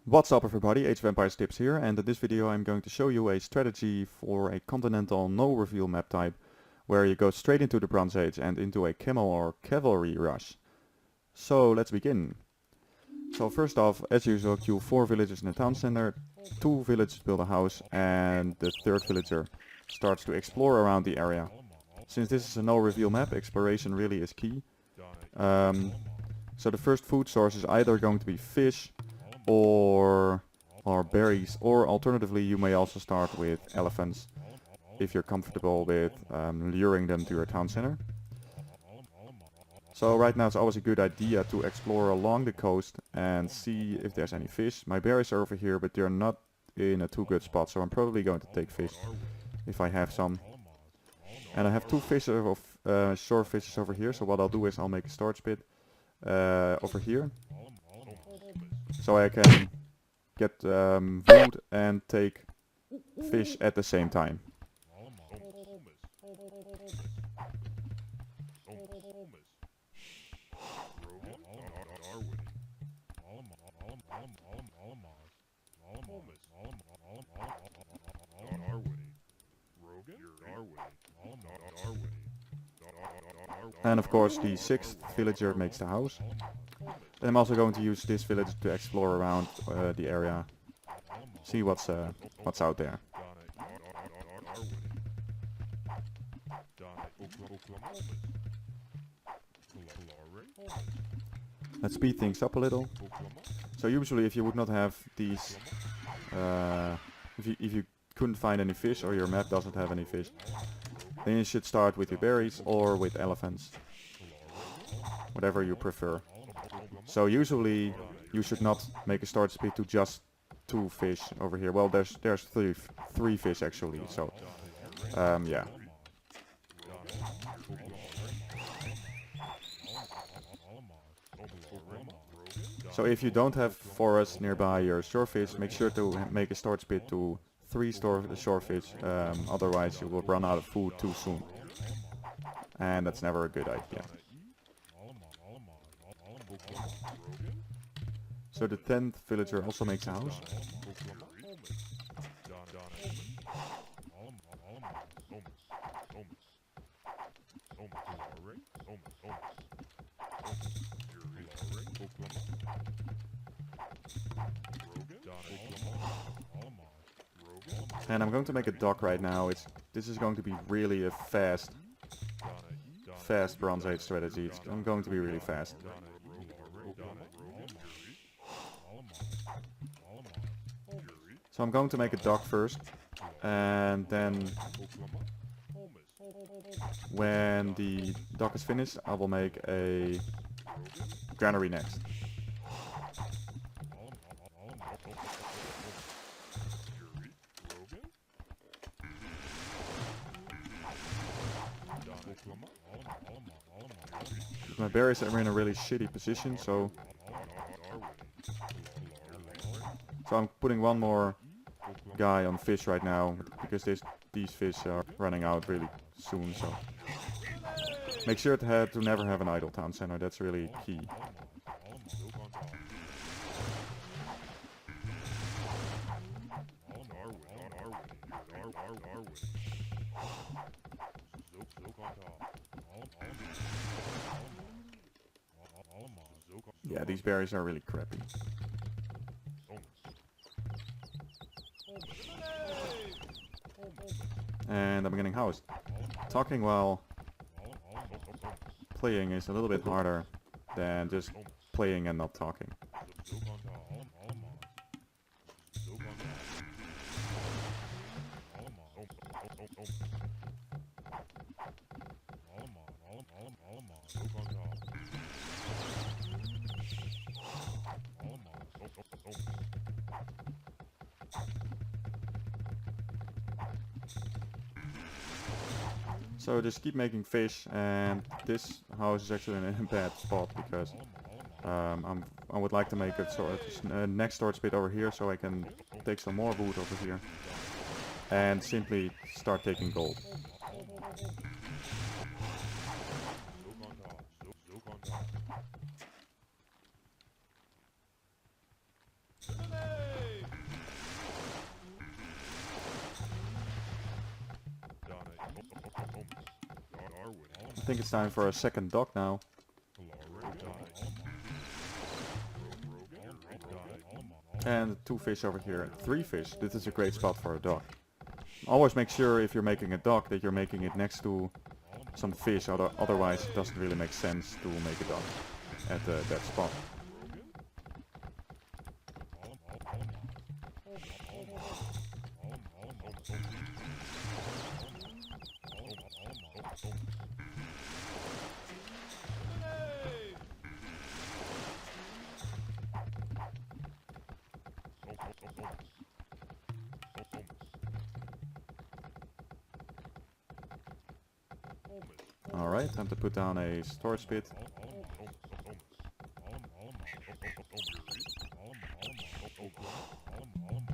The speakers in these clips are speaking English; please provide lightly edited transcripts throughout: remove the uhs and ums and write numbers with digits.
What's up everybody, Age of Empires Tips here, and in this video I'm going to show you a strategy for a Continental no reveal map type where you go straight into the Bronze Age and into a camel or cavalry rush. So let's begin. So first off, as usual, queue 4 villagers in the town center, 2 villagers build a house, and the 3rd villager starts to explore around the area. Since this is a no reveal map, exploration really is key. So the first food source is either going to be fish or berries, or alternatively you may also start with elephants if you're comfortable with luring them to your town center. So right now it's always a good idea to explore along the coast and see if there's any fish. My berries are over here, but they're not in a too good spot, so I'm probably going to take fish if I have some. And I have 2 fishes of shore fishes over here, so what I'll do is I'll make a storage pit over here, so I can get food and take fish at the same time. And of course the 6th villager makes the house. Then I'm also going to use this village to explore around the area, see what's out there. Let's speed things up a little. So usually if you would not have these, if you couldn't find any fish or your map doesn't have any fish, then you should start with your berries or with elephants, whatever you prefer. So usually you should not make a start speed to just 2 fish over here. Well, there's 3 fish actually. So yeah. So if you don't have forests nearby your shorefish, make sure to make a start speed to 3 shorefish, otherwise you will run out of food too soon. And that's never a good idea. So the 10th villager also makes a house. And I'm going to make a dock right now. This is going to be really a fast Bronze Age strategy. It's going to be really fast. So I'm going to make a dock first, and then when the dock is finished I will make a granary next. My berries are in a really shitty position, so I'm putting one more guy on fish right now, because these fish are running out really soon, so make sure to never have an idle town center, that's really key. Yeah, these berries are really crappy. And I'm getting housed. Talking while playing is a little bit harder than just playing and not talking. So just keep making fish, and this house is actually in a bad spot because I would like to make a sort of next storage pit over here so I can take some more wood over here and simply start taking gold. think it's time for a second dock now. And 2 fish over here, 3 fish. This is a great spot for a dock. Always make sure if you're making a dock that you're making it next to some fish, otherwise it doesn't really make sense to make a dock at that spot. Alright, time to put down a storage pit.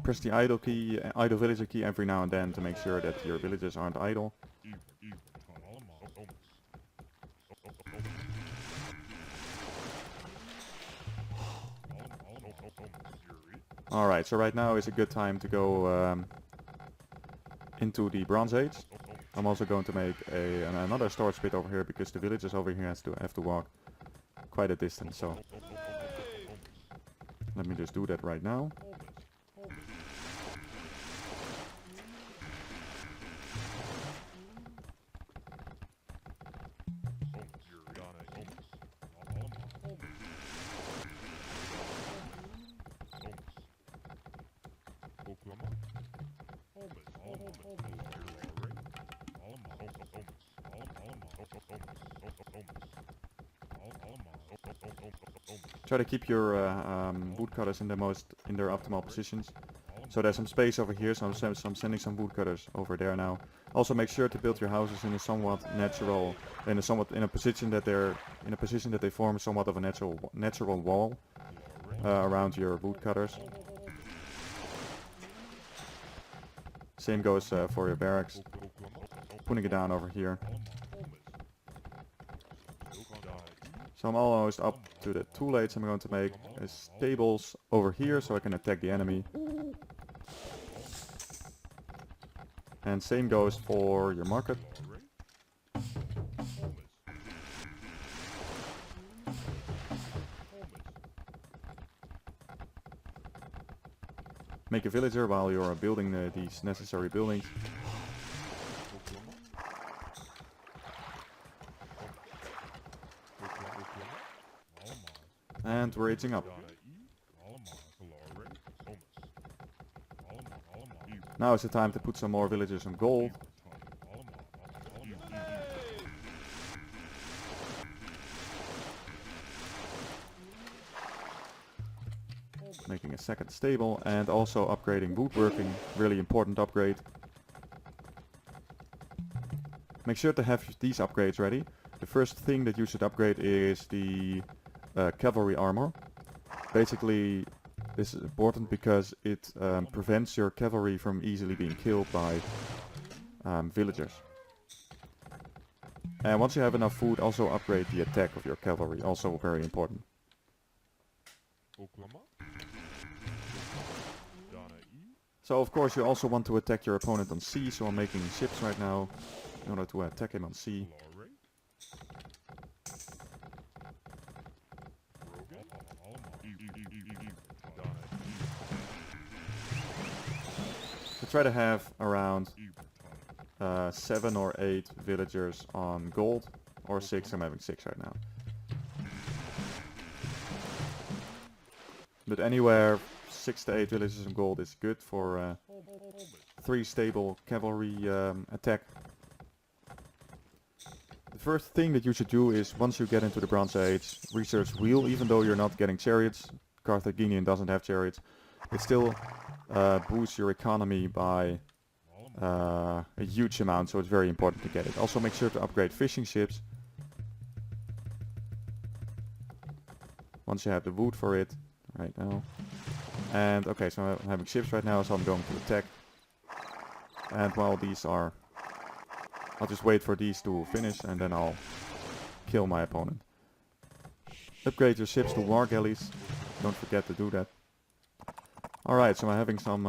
Press the idle key, idle villager key every now and then to make sure that your villagers aren't idle. Alright, so right now is a good time to go into the Bronze Age. I'm also going to make another storage pit over here because the villagers over here have to walk quite a distance, so let me just do that right now. Try to keep your woodcutters in their optimal positions. So there's some space over here, so I'm sending some woodcutters over there now. Also make sure to build your houses in a somewhat natural, in a position that they form somewhat of a natural wall around your woodcutters. Same goes for your barracks. Putting it down over here. So I'm almost up to the too late, so I'm going to make stables over here so I can attack the enemy. And same goes for your market. Make a villager while you're building these necessary buildings. And we're aging up. Now is the time to put some more villagers on gold. Making a second stable and also upgrading woodworking, really important upgrade. Make sure to have these upgrades ready. The first thing that you should upgrade is the cavalry armor. Basically, this is important because it prevents your cavalry from easily being killed by villagers. And once you have enough food, also upgrade the attack of your cavalry, also very important. So of course you also want to attack your opponent on sea, so I'm making ships right now in order to attack him on sea. I try to have around 7 or 8 villagers on gold, or 6, I'm having 6 right now. But anywhere 6 to 8 villagers on gold is good for 3 stable cavalry attack. The first thing that you should do is, once you get into the Bronze Age, research wheel. Even though you're not getting chariots, Carthaginian doesn't have chariots, it still boosts your economy by a huge amount, so it's very important to get it. Also make sure to upgrade fishing ships. Once you have the wood for it, right now. And okay, so I'm having ships right now, so I'm going to attack. And while these are... I'll just wait for these to finish and then I'll kill my opponent. Upgrade your ships to war galleys. Don't forget to do that. Alright, so I'm having some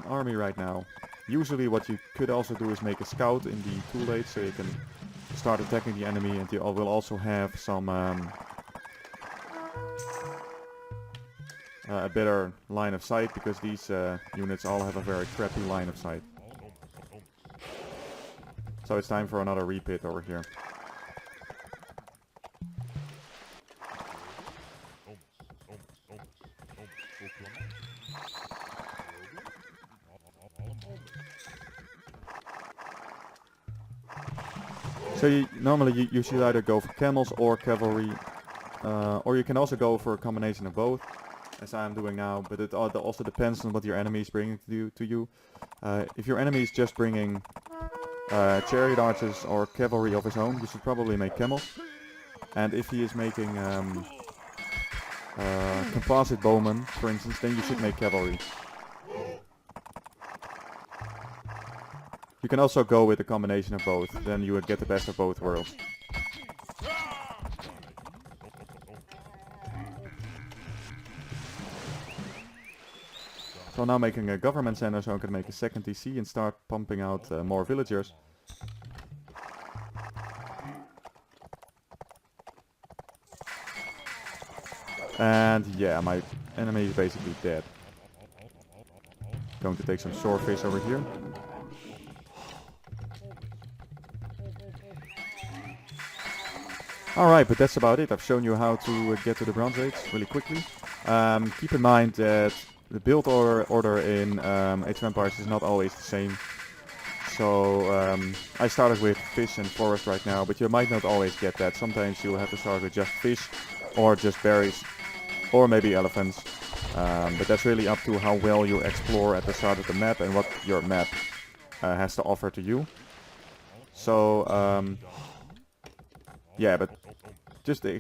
army right now. Usually what you could also do is make a scout in the too late, so you can start attacking the enemy, and you will also have some a better line of sight, because these units all have a very crappy line of sight. So it's time for another repeat over here. So normally you should either go for camels or cavalry, or you can also go for a combination of both, as I am doing now, but it also depends on what your enemy is bringing to you. If your enemy is just bringing chariot archers or cavalry of his own, you should probably make camels. And if he is making composite bowmen, for instance, then you should make cavalry. You can also go with a combination of both, then you would get the best of both worlds. So now making a government center, so I can make a second DC and start pumping out more villagers. And yeah, my enemy is basically dead. Going to take some swordfish over here. Alright, but that's about it. I've shown you how to get to the Bronze Age really quickly. Keep in mind that the build order in Age of Empires is not always the same. So I started with fish and forest right now, but you might not always get that. Sometimes you'll have to start with just fish, or just berries, or maybe elephants. But that's really up to how well you explore at the start of the map and what your map has to offer to you. So yeah, but just the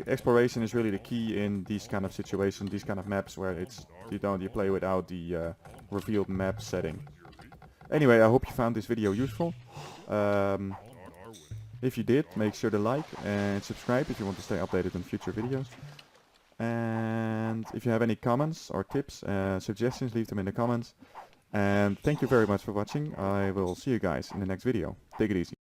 exploration is really the key in these kind of situations, these kind of maps where you play without the revealed map setting. Anyway, I hope you found this video useful. If you did, make sure to like and subscribe if you want to stay updated on future videos. And if you have any comments or tips, suggestions, leave them in the comments. And thank you very much for watching. I will see you guys in the next video. Take it easy.